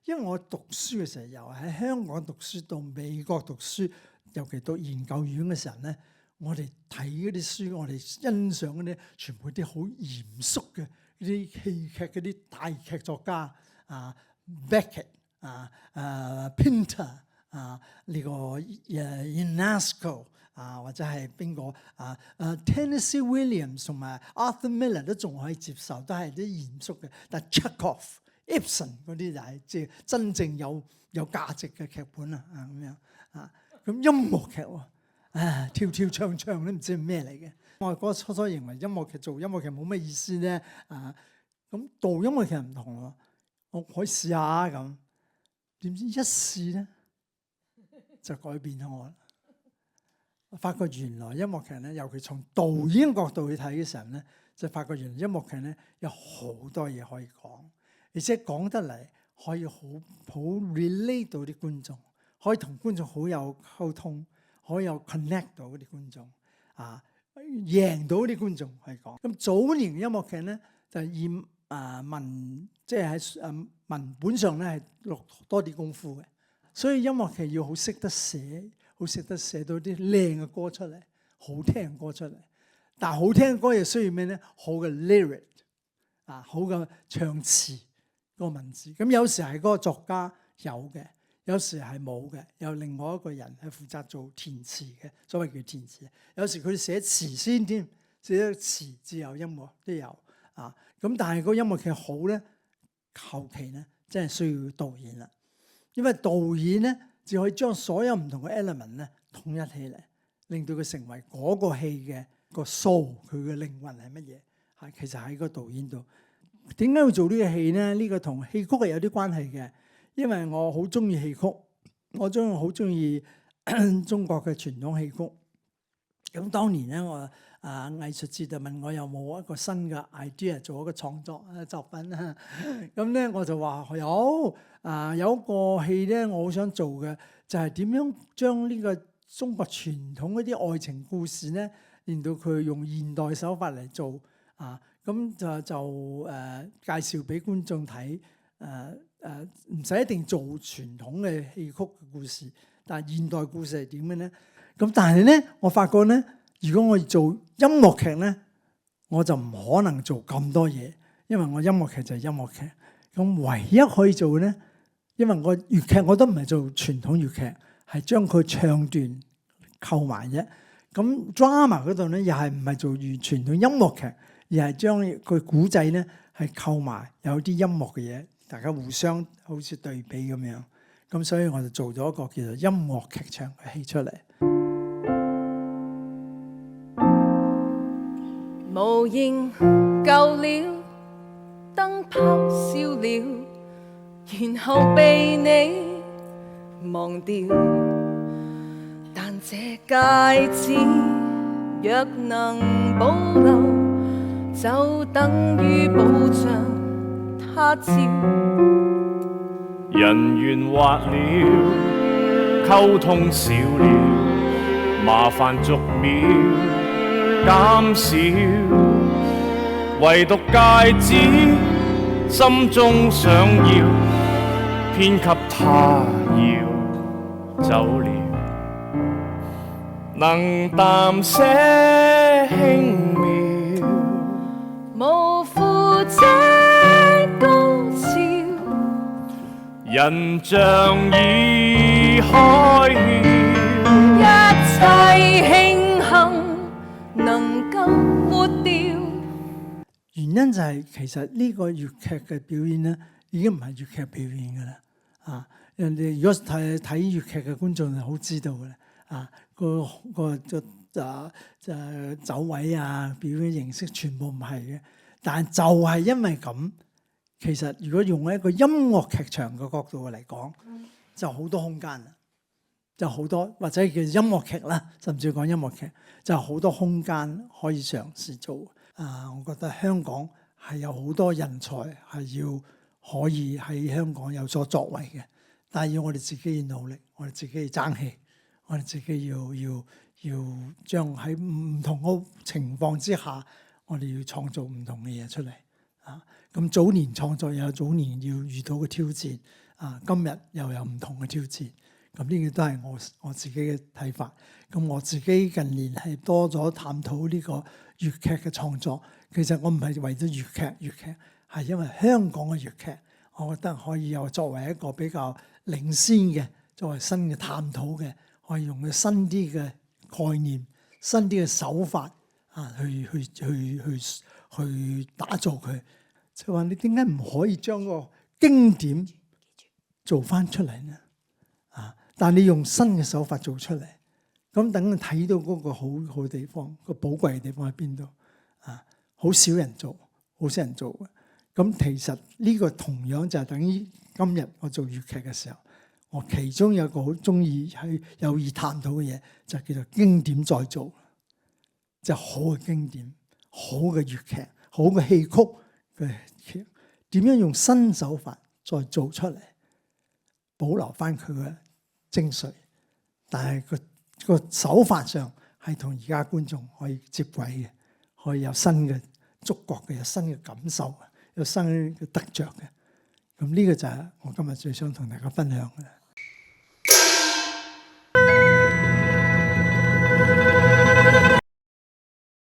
因為我讀書嘅時候，由喺香港讀書到美國讀書，尤其讀研究院嘅時候咧，我哋睇嗰啲書，我哋欣賞嗰啲全部啲好嚴肅嘅嗰啲戲劇嗰啲大劇作家Beckett Pinter 呢個Ionesco 或者係邊個Tennessee Williams 同埋 Arthur Miller 都仲可以接受，都係啲嚴肅嘅。但 Chekhov、Ibsen 嗰啲就係即係真正有價值嘅劇本咁樣咁音樂劇喎，跳跳唱唱都唔知係咩嚟嘅。我嗰初認為做音樂劇冇咩意思咧咁做音樂劇唔同咯，我可以試下咁，點知一試咧就改變咗我啦。我發覺原來音樂劇咧，尤其從導演角度去睇嘅時候咧，就發覺原來音樂劇咧有好多嘢可以講，而且講得嚟可以好 relate 到啲觀眾，可以同觀眾好有溝通，可以有 connect 到嗰啲觀眾贏到啲觀眾係講。咁早年嘅音樂劇咧就以即係喺文本上咧係落多啲功夫嘅，所以音樂劇要好識得寫。好識得寫到啲靚嘅歌出嚟，好聽嘅歌出嚟。但係好聽嘅歌又需要咩咧？好嘅 lyric 好嘅唱詞個文字。咁有時係嗰個作家有嘅，有時係冇嘅，有另外一個人係負責做填詞嘅，所謂叫填詞。有時佢寫詞先添，寫咗詞自有音樂都有咁但係個音樂劇好咧，後期咧真係需要導演啦，因為導演咧，只可以將所有唔同嘅 element 咧統一起嚟，令到佢成為嗰個戲嘅個 soul， 佢嘅靈魂係乜嘢？其實喺個導演度。點解要做呢個戲咧？呢個同戲曲係有啲關係嘅，因為我好中意戲曲，我好中意中國嘅傳統戲曲。咁當年咧，我藝術節就問我有冇一個新嘅 idea 做一個創作作品啊？咁咧我就話有一個戲咧，我好想做嘅就係點樣將呢個中國傳統嗰啲愛情故事咧，令到佢用現代手法嚟做咁就介紹俾觀眾睇唔使一定做傳統嘅戲曲嘅故事，但係現代故事係點嘅咧？咁但係咧，我發覺咧，如果我做音樂劇咧，我就唔可能做咁多嘢，因為我音樂劇就係音樂劇。咁唯一可以做嘅咧，因為我粵劇我都唔係做傳統粵劇，係將佢唱段扣埋啫。咁 drama 嗰度咧，又係唔係做傳統音樂劇，而係將佢古仔咧係扣埋有啲音樂嘅嘢，大家互相好似對比咁樣。咁所以我就做咗一個叫做音樂劇場嘅戲出嚟。模型舊了，燈泡燒了，然後被你忘掉。但這戒指若能保留，就等於保障他朝。人緣滑了，溝通少了，麻煩逐秒減少，唯獨戒指心中想要，偏給他要走了，能淡些輕描，無負這高潮。人像已開竅，一切慶幸能夠抹掉。原因就係其實呢個粵劇嘅表演咧，已經唔係粵劇表演噶啦人哋如果睇粵劇嘅觀眾就好知道嘅啦個走位表演形式全部唔係嘅。但係就係因為咁。其實如果用一個音樂劇場嘅角度嚟講，就好多空間啦，就好多或者叫音樂劇啦，甚至講音樂劇就好多空間可以嘗試做。我覺得香港係有好多人才係要可以喺香港有所作為嘅，但係要我哋自己要努力，我哋自己要爭氣，我哋自己要將喺唔同嘅情況之下，我哋要創造唔同嘅嘢出嚟。咁早年創作有早年要遇到嘅挑戰，今日又有唔同嘅挑戰。咁呢個都係我自己嘅睇法。咁我自己近年係多咗探討呢個粵劇嘅創作。其實我唔係為咗粵劇係因為香港嘅粵劇，我覺得可以有作為一個比較領先嘅，作為新嘅探討嘅，可以用嘅新啲嘅概念、新啲嘅手法去打造佢。就話你點解唔可以將個經典做翻出嚟呢？但係你用新嘅手法做出嚟，咁等佢睇到嗰個好嘅地方，個寶貴嘅地方喺邊度？好少人做，好少人做嘅。咁其實呢個同樣就係等於今日我做粵劇嘅時候，我其中有一個好中意喺有意探討嘅嘢，就叫做經典再造，即係好嘅經典、好嘅粵劇、好嘅戲曲嘅劇，點樣用新手法再做出嚟，保留翻佢嘅精髓，但係個手法上係同而家觀眾可以接軌嘅，可以有新嘅觸覺嘅，有新嘅感受嘅，有新嘅得着嘅。咁呢個就係我今日最想同大家分享嘅。